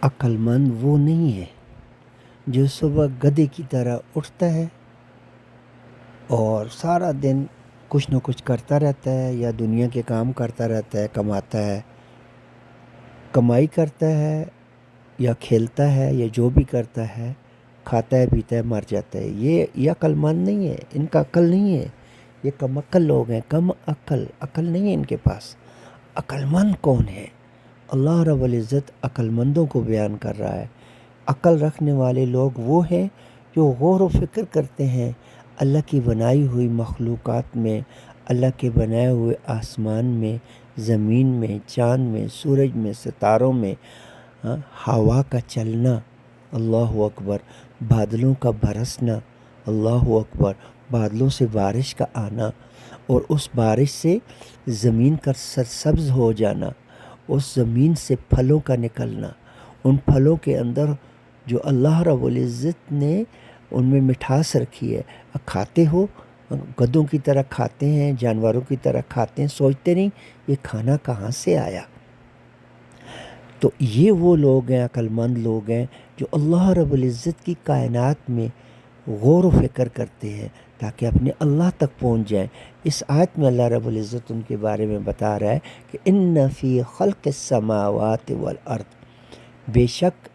عقل مند وہ نہیں ہے جو صبح گدھے کی طرح اٹھتا ہے اور سارا دن کچھ نہ کچھ کرتا رہتا ہے یا دنیا کے کام کرتا رہتا ہے، کماتا ہے، کمائی کرتا ہے یا کھیلتا ہے یا جو بھی کرتا ہے، کھاتا ہے پیتا ہے مر جاتا ہے۔ یہ عقل مند نہیں ہے، ان کا عقل نہیں ہے، یہ کم عقل لوگ ہیں، کم عقل نہیں ہے ان کے پاس۔ عقل مند کون ہے؟ اللہ رب العزت عقل مندوں کو بیان کر رہا ہے۔ عقل رکھنے والے لوگ وہ ہیں جو غور و فکر کرتے ہیں اللہ کی بنائی ہوئی مخلوقات میں، اللہ کے بنائے ہوئے آسمان میں، زمین میں، چاند میں، سورج میں، ستاروں میں، ہوا کا چلنا، اللہ اکبر، بادلوں کا برسنا، اللہ اکبر، بادلوں سے بارش کا آنا اور اس بارش سے زمین کا سرسبز ہو جانا، اس زمین سے پھلوں کا نکلنا، ان پھلوں کے اندر جو اللہ رب العزت نے ان میں مٹھاس رکھی ہے۔ کھاتے ہو، گدھوں کی طرح کھاتے ہیں، جانوروں کی طرح کھاتے ہیں، سوچتے نہیں یہ کھانا کہاں سے آیا۔ تو یہ وہ لوگ ہیں، عقل مند لوگ ہیں جو اللہ رب العزت کی کائنات میں غور و فکر کرتے ہیں تاکہ اپنے اللہ تک پہنچ جائیں۔ اس آیت میں اللہ رب العزت ان کے بارے میں بتا رہا ہے کہ ان فی خلق السماوات والارض، بے شک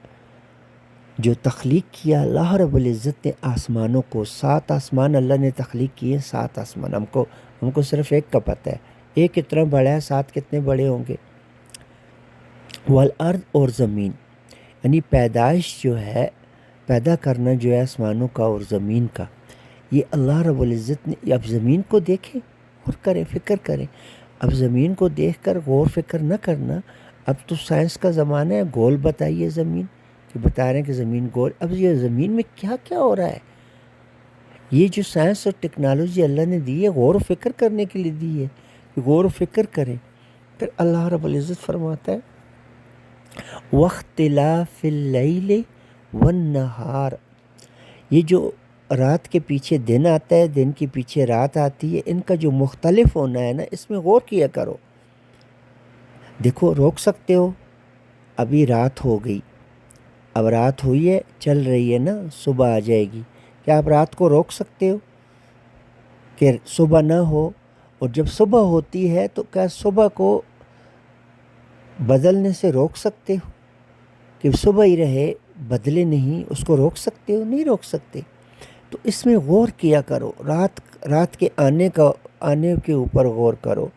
جو تخلیق کیا اللہ رب العزت نے آسمانوں کو، 7 آسمان اللہ نے تخلیق کیے، 7 آسمان۔ ہم کو صرف ایک کا پتہ ہے، ایک کتنا بڑا ہے، 7 کتنے بڑے ہوں گے۔ والارض، اور زمین، یعنی پیدائش جو ہے، پیدا کرنا جو ہے آسمانوں کا اور زمین کا، یہ اللہ رب العزت نے۔ اب زمین کو دیکھیں اور کریں، فکر کریں۔ اب زمین کو دیکھ کر غور فکر نہ کرنا، اب تو سائنس کا زمانہ ہے، گول بتائیے زمین، کہ بتا رہے ہیں کہ زمین گول۔ اب یہ زمین میں کیا کیا ہو رہا ہے؟ یہ جو سائنس اور ٹیکنالوجی اللہ نے دی ہے غور و فکر کرنے کے لیے دی ہے، کہ غور و فکر کریں۔ پھر اللہ رب العزت فرماتا ہے وَاخْتِلَافِ اللَّيْلِ وَالنَّهَارِ، یہ جو رات کے پیچھے دن آتا ہے، دن کے پیچھے رات آتی ہے، ان کا جو مختلف ہونا ہے نا، اس میں غور کیا کرو۔ دیکھو، روک سکتے ہو؟ ابھی رات ہو گئی، اب رات ہوئی ہے، چل رہی ہے نا، صبح آ جائے گی، کیا آپ رات کو روک سکتے ہو کہ صبح نہ ہو؟ اور جب صبح ہوتی ہے تو کیا صبح کو بدلنے سے روک سکتے ہو کہ صبح ہی رہے، بدلے نہیں؟ اس کو روک سکتے ہو؟ نہیں روک سکتے۔ تو اس میں غور کیا کرو، رات کے آنے کے اوپر غور کرو،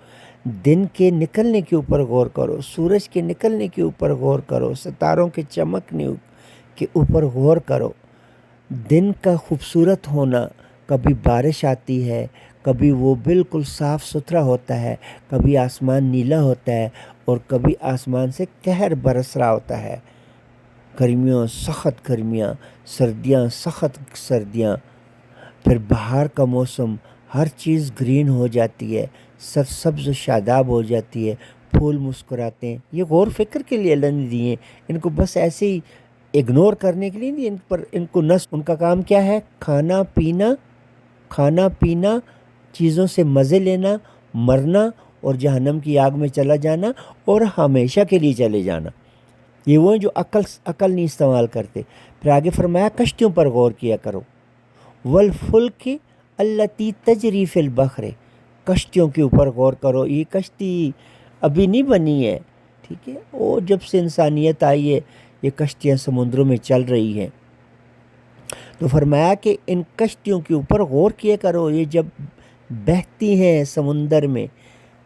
دن کے نکلنے کے اوپر غور کرو، سورج کے نکلنے کے اوپر غور کرو، ستاروں کے چمکنے کے اوپر غور کرو، دن کا خوبصورت ہونا، کبھی بارش آتی ہے، کبھی وہ بالکل صاف ستھرا ہوتا ہے، کبھی آسمان نیلا ہوتا ہے اور کبھی آسمان سے قہر برس رہا ہوتا ہے، گرمیاں سخت گرمیاں، سردیاں سخت سردیاں، پھر بہار کا موسم، ہر چیز گرین ہو جاتی ہے، سبز و شاداب ہو جاتی ہے، پھول مسکراتے ہیں۔ یہ غور فکر کے لیے اللہ نے دیے، ان کو بس ایسے ہی اگنور کرنے کے لیے نہیں، ان کو ان کا کام کیا ہے؟ کھانا پینا، چیزوں سے مزے لینا، مرنا اور جہنم کی آگ میں چلا جانا اور ہمیشہ کے لیے چلے جانا۔ یہ وہ ہیں جو عقل نہیں استعمال کرتے۔ پھر آگے فرمایا کشتیوں پر غور کیا کرو، والفلک التی تجری فی البحر، کشتیوں کے اوپر غور کرو۔ یہ کشتی ابھی نہیں بنی ہے، ٹھیک ہے، اور جب سے انسانیت آئی ہے یہ کشتیاں سمندروں میں چل رہی ہیں۔ تو فرمایا کہ ان کشتیوں کے اوپر غور کیا کرو، یہ جب بہتی ہیں سمندر میں،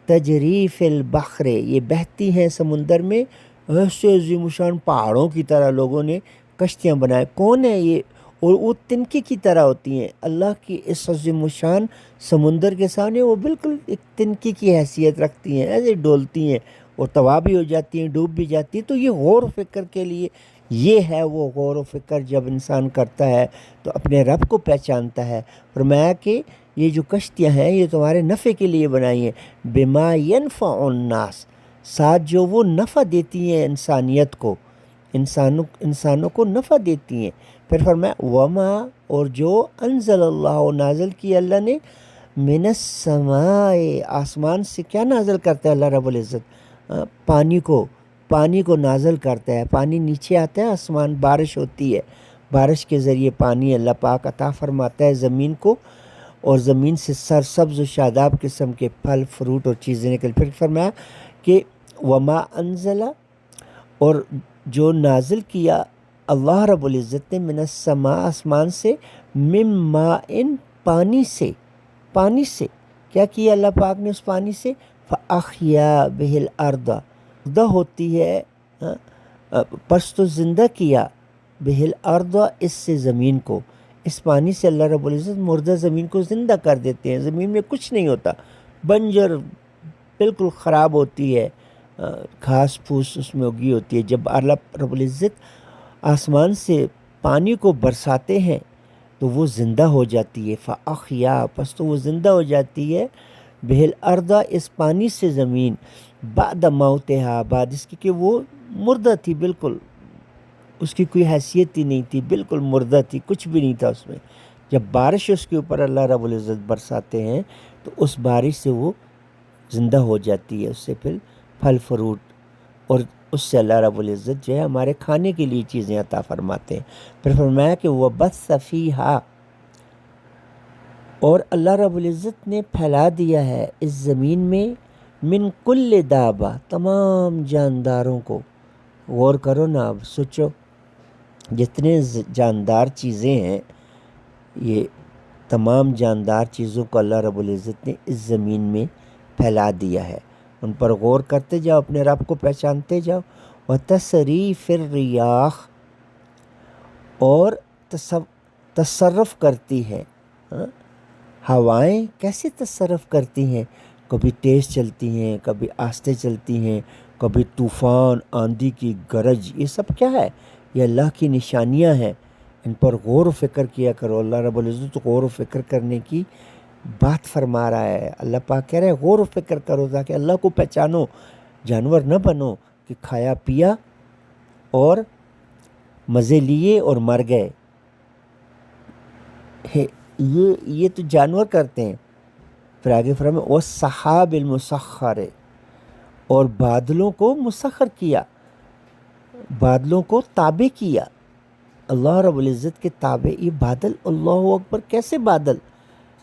تجری فی البحر، یہ بہتی ہیں سمندر میں، ایسے عظیم شان پہاڑوں کی طرح لوگوں نے کشتیاں بنائے۔ کون ہے یہ؟ اور وہ تنکے کی طرح ہوتی ہیں، اللہ کی اس عظیم شان سمندر کے سامنے وہ بالکل ایک تنکے کی حیثیت رکھتی ہیں، ایسے ڈولتی ہیں اور تباہ بھی ہو جاتی ہیں، ڈوب بھی جاتی ہیں۔ تو یہ غور و فکر کے لیے، یہ ہے وہ غور و فکر جب انسان کرتا ہے تو اپنے رب کو پہچانتا ہے۔ فرمایا کہ یہ جو کشتیاں ہیں یہ تمہارے نفع کے لیے بنائی ہیں، بما ینفع الناس، ساتھ جو وہ نفع دیتی ہیں انسانیت کو، انسانوں کو نفع دیتی ہیں۔ پھر فرمایا وما، اور جو انزل اللہ، نازل کی اللہ نے، من السماء، آسمان سے کیا نازل کرتا ہے اللہ رب العزت؟ پانی کو، پانی کو نازل کرتا ہے، پانی نیچے آتا ہے، آسمان بارش ہوتی ہے، بارش کے ذریعے پانی اللہ پاک عطا فرماتا ہے زمین کو، اور زمین سے سرسبز و شاداب قسم کے پھل فروٹ اور چیزیں نکل. پھر فرمایا کہ وما انزلہ، اور جو نازل کیا اللہ رب العزت نے من السماء آسمان سے، من ماء پانی سے، پانی سے کیا کیا اللہ پاک نے اس پانی سے، فاحیا بہ الارض، زندہ ہوتی ہے، پس تو زندہ کیا، بہ الارض اس سے زمین کو، اس پانی سے اللہ رب العزت مردہ زمین کو زندہ کر دیتے ہیں. زمین میں کچھ نہیں ہوتا، بنجر بالکل خراب ہوتی ہے، گھاس پھوس اس میں اگی ہوتی ہے. جب اللہ رب العزت آسمان سے پانی کو برساتے ہیں تو وہ زندہ ہو جاتی ہے. فاحیا، پس تو وہ زندہ ہو جاتی ہے، بہ الارض اس پانی سے زمین، بعد موتہا، بعد اس کی کہ وہ مردہ تھی، بالکل اس کی کوئی حیثیت ہی نہیں تھی، بالکل مردہ تھی، کچھ بھی نہیں تھا اس میں. جب بارش اس کے اوپر اللہ رب العزت برساتے ہیں تو اس بارش سے وہ زندہ ہو جاتی ہے، اس سے پھر پھل فروٹ، اور اس سے اللہ رب العزت جو ہے ہمارے کھانے کے لیے چیزیں عطا فرماتے ہیں. پھر فرمایا کہ وَبَثَّ فِيهَا، اور اللہ رب العزت نے پھیلا دیا ہے اس زمین میں، من کل دابہ، تمام جانداروں کو. غور کرو نا، اب سوچو جتنے جاندار چیزیں ہیں، یہ تمام جاندار چیزوں کو اللہ رب العزت نے اس زمین میں پھیلا دیا ہے. ان پر غور کرتے جاؤ، اپنے رب کو پہچانتے جاؤ. وَتَصْرِيفِ الرِّيَاحِ، اور تصرف کرتی ہے، ہوائیں کیسے تصرف کرتی ہیں، کبھی تیز چلتی ہیں، کبھی آہستہ چلتی ہیں، کبھی طوفان آندھی کی گرج. یہ سب کیا ہے؟ یہ اللہ کی نشانیاں ہیں. ان پر غور و فکر کیا کرو. اللہ رب العزت غور و فکر کرنے کی بات فرما رہا ہے. اللہ پاک کہہ رہے ہیں غور و فکر کرو تاکہ اللہ کو پہچانو. جانور نہ بنو کہ کھایا پیا اور مزے لیے اور مر گئے. یہ تو جانور کرتے ہیں. پھر آگے فرمایا وَالسَّحَابِ الْمُسَخَّرِ، اور بادلوں کو مسخر کیا، بادلوں کو تابع کیا. اللہ رب العزت کے تابع یہ بادل، اللہ اکبر، کیسے بادل،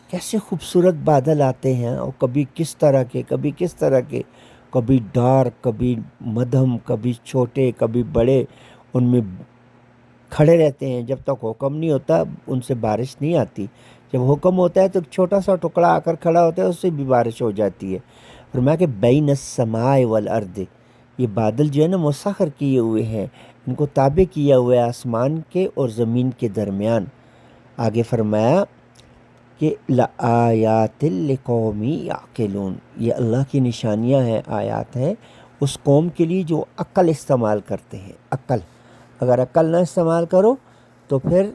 کیسے خوبصورت بادل آتے ہیں، اور کبھی کس طرح کے، کبھی کس طرح کے، کبھی ڈارک، کبھی مدھم، کبھی چھوٹے، کبھی بڑے. ان میں کھڑے رہتے ہیں جب تک حکم نہیں ہوتا ان سے بارش نہیں آتی. جب حکم ہوتا ہے تو چھوٹا سا ٹکڑا آ کر کھڑا ہوتا ہے، اس سے بھی بارش ہو جاتی ہے. فرمایا کہ بین السماء والارض، یہ بادل جو ہے نا مسخر کیے ہوئے ہیں، ان کو تابع کیا ہوا ہے آسمان کے اور زمین کے درمیان. آگے فرمایا کہ لآیات لقوم یعقلون، یہ اللہ کی نشانیاں ہیں، آیات ہیں اس قوم کے لیے جو عقل استعمال کرتے ہیں. عقل، اگر عقل نہ استعمال کرو تو پھر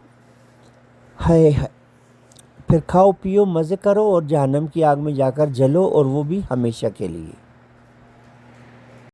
پھر کھاؤ پیو مزے کرو اور جہنم کی آگ میں جا کر جلو، اور وہ بھی ہمیشہ کے لیے.